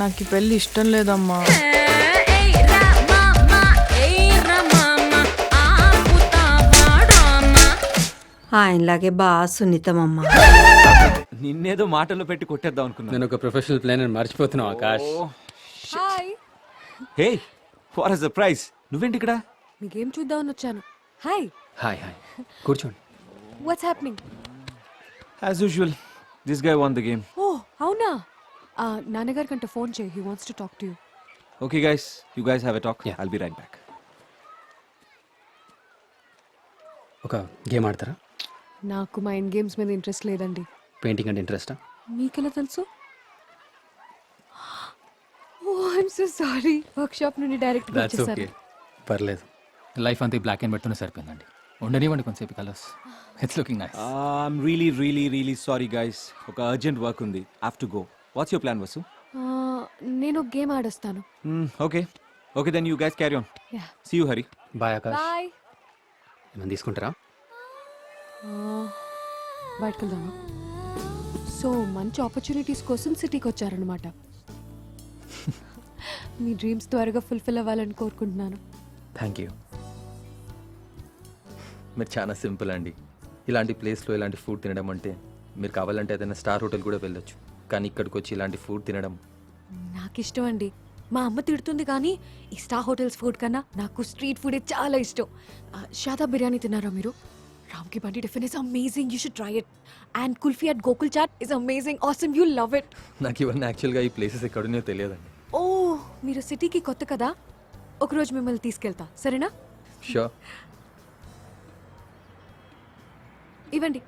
నాకు ఈ పెళ్ళి ఇష్టం లేదమ్మా. ఆయనలాగే బాగా సున్నితమమ్మా. నిన్నేదో మాటల్లో పెట్టి కొట్టేద్దాం అనుకున్నా. నేను ఒక ప్రొఫెషనల్ ప్లానర్ మర్చిపోతున్నావు Akash. Hi, hey for surprise, నువ్వేంటి ఇక్కడ? మీ గేమ్ చూద్దామని వచ్చాను. హాయ్, హాయ్ హాయ్, కూర్చోండి. What's happening? As usual this guy won the game. Oh అవునా? నాన్నగారి కంటే ఫోన్ చేయి, he wants to talk to you. Okay guys, you guys have a talk. Yeah. I'll be right back. ఒక game ఆడతారా? నాకు mind games మీద interest లేదండి. Painting అంటే ఇంట్రెస్టా? మీకెలా తెలుసు? ఓ I'm so sorry, work shop నుండి డైరెక్ట్ గా దాట్స్ ఓకే, వచ్చేసారు. పర్లేదు. లైఫ్ అంతా బ్లాక్ అండ్ వైట్తోనే సరిపోయిందండి. ఉండనివ్వండి కొంచెంసేపు colours. It's looking nice. I'm really sorry guys, ఒక అర్జెంట్ వర్క్ ఉంది. Have to go. What's your plan Vasu? నేను ఒక గేమ్ ఆడొస్తాను. Okay then you guys carry on. Yeah, see you Hari. Bye Akash. Bye. ఏమైనా తీసుకుంటారా? బయటకు వెళ్దామా? సో మంచి ఆపర్చునిటీస్ కోసం సిటీకి వచ్చారనమాట. మీ డ్రీమ్స్ త్వరగా ఫుల్ఫిల్ అవ్వాలని కోరుకుంటున్నాను. Thank you. మీరు చాలా సింపుల్ అండి. ఇలాంటి ప్లేస్లో ఇలాంటి ఫుడ్ తినడం అంటే, మీరు కావాలంటే ఏదైనా స్టార్ హోటల్ కూడా వెళ్ళొచ్చు, కానీ ఇక్కడికి వచ్చి ఇలాంటి ఫుడ్ తినడం నాకు ఇష్టం అండి. మా అమ్మ తిడుతుంది కానీ ఈ స్టార్ హోటల్స్ ఫుడ్ కన్నా నాకు స్ట్రీట్ ఫుడే చాలా ఇష్టం. షాదాబ్ బిర్యానీ తిన్నారా మీరు? Ramki Bandi tiffin is amazing, you should try it. And kulfi at Gokul chaat is amazing, awesome, you love it. నాకు ఇవన్నీ యాక్చువల్గా ఈ ప్లేసెస్ ఎక్కడున్నాయో తెలియదండి. ఓ మీరు సిటీకి కొత్త కదా, ఒకరోజు మిమ్మల్ని తీసుకెళ్తా, సరేనా? షూర్. ఇవ్వండి.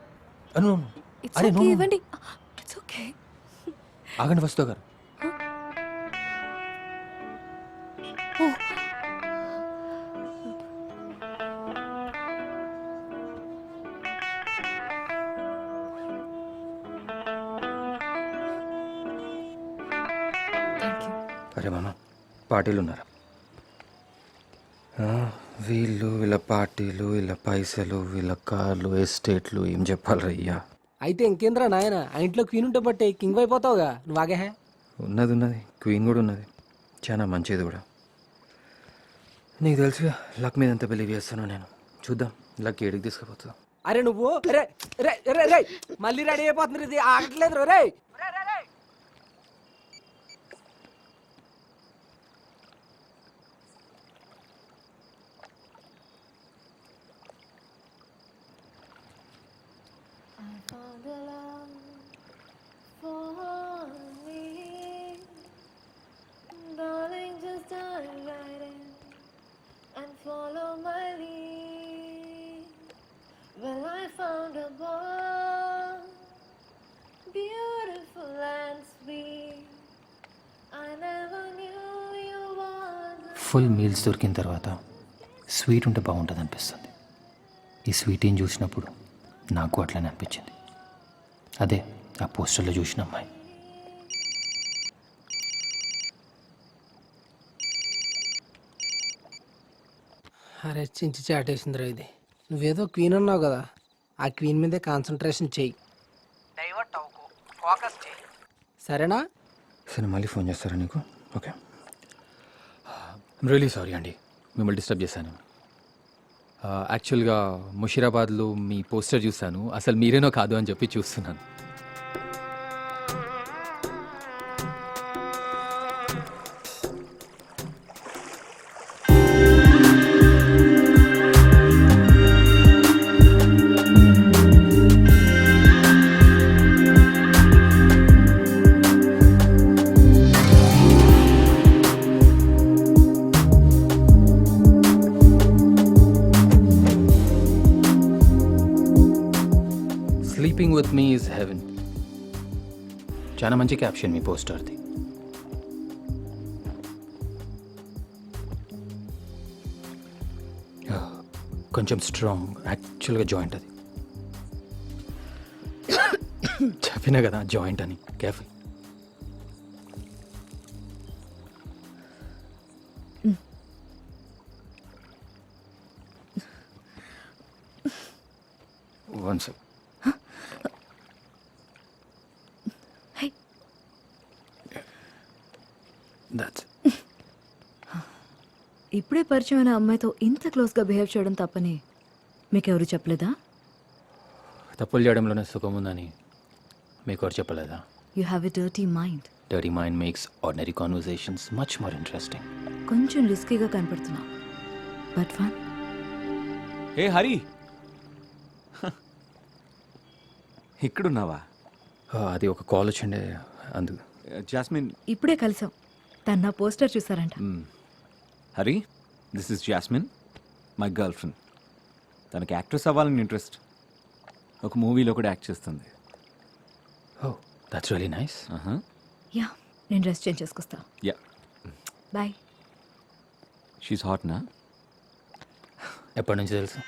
అను ఇట్స్ ఓకే, ఇవ్వండి. It's okay. ఆగండి వస్తు గారు. ఓ థ్యాంక్ యూ. అరే మామ, పార్టీలు ఉన్నారా? వీళ్ళు, వీళ్ళ పార్టీలు, వీళ్ళ పైసలు, వీళ్ళ కార్లు, ఎస్టేట్లు, ఏం చెప్పాలి రయ్యా. అయితే ఇంకేంద్రా నాయన, ఆ ఇంట్లో క్వీన్ ఉంటే బట్టే కింగ్ అయిపోతావుగా నువ్వు. ఆగే ఉన్నది, క్వీన్ కూడా ఉన్నది, చాలా మంచిది కూడా. నీకు తెలుసుగా లక్ మీద ఎంత బిలీవ్ చేస్తానో నేను. చూద్దాం లక్ ఏడికి తీసుకుపోతుందా. అరే నువ్వు రే రే రే రే మళ్ళీ రెడీ అయిపోతున్నారు, ఇది ఆగట్లేదు రే. Follow my lead. Well, I found a boy, beautiful and sweet. I never knew you were. Full meals దొరికిన తర్వాత స్వీట్ ఉంటే బాగుంటుంది అనిపిస్తుంది. ఈ స్వీట్ ఏం చూసినప్పుడు నాకు అట్లనే అనిపించింది. అదే ఆ పోస్టర్లో చూసిన అమ్మాయి. అరే చించి చాటేసిందిరా ఇది. నువ్వేదో క్వీన్ అన్నావు కదా, ఆ క్వీన్ మీదే కాన్సన్ట్రేషన్ చెయ్యి, డైవర్ట్ అవ్వకు, ఫోకస్ చెయ్యి, సరేనా? సరే మళ్ళీ ఫోన్ చేస్తారా నీకు? ఓకే. ఐమ్ రియలీ సారీ అండి, మిమ్మల్ని డిస్టర్బ్ చేశాను. యాక్చువల్గా ముషీరాబాద్లో మీ పోస్టర్ చూశాను, అసలు మీరేనో కాదు అని చెప్పి చూస్తున్నాను. Sleeping with me is heaven. చాలా మంచి క్యాప్షన్ మీ పోస్టర్ది. కొంచెం స్ట్రాంగ్, యాక్చువల్గా జాయింట్ అది. చెప్పినా కదా జాయింట్ అని, కేర్ఫుల్. One second. దట్స్ ఇప్పుడే పరిచయమైన అమ్మాయితో ఇంత క్లోజ్గా బిహేవ్ చేయడం తప్పని మీకెవరు చెప్పలేదా? తప్పులు చేయడంలోనే సుఖం ఉందని మీకు ఎవరు చెప్పలేదా? You have a dirty mind. Dirty mind makes ordinary conversations much more interesting. కొంచెం రిస్కీగా కనపడుతున్నా, బట్ ఫన్. హే హరి, ఇక్కడున్నావా? అది ఒక కాల్ వచ్చిండే అందుకు. జాస్మిన్. ఇప్పుడే కలిసాం. తన నా పోస్టర్ చూసారంట. Hari, this is Jasmine, my girlfriend. తనకి యాక్ట్రెస్ అవ్వాలని ఇంట్రెస్ట్. ఒక మూవీలో కూడా యాక్ట్ చేస్తుంది. Oh that's really nice. Yeah, నేను డ్రెస్ చేంజ్ చేసుకొస్తా. Yeah, bye. షీస్ హాట్ నా? ఎప్పటి నుంచి తెలుసు?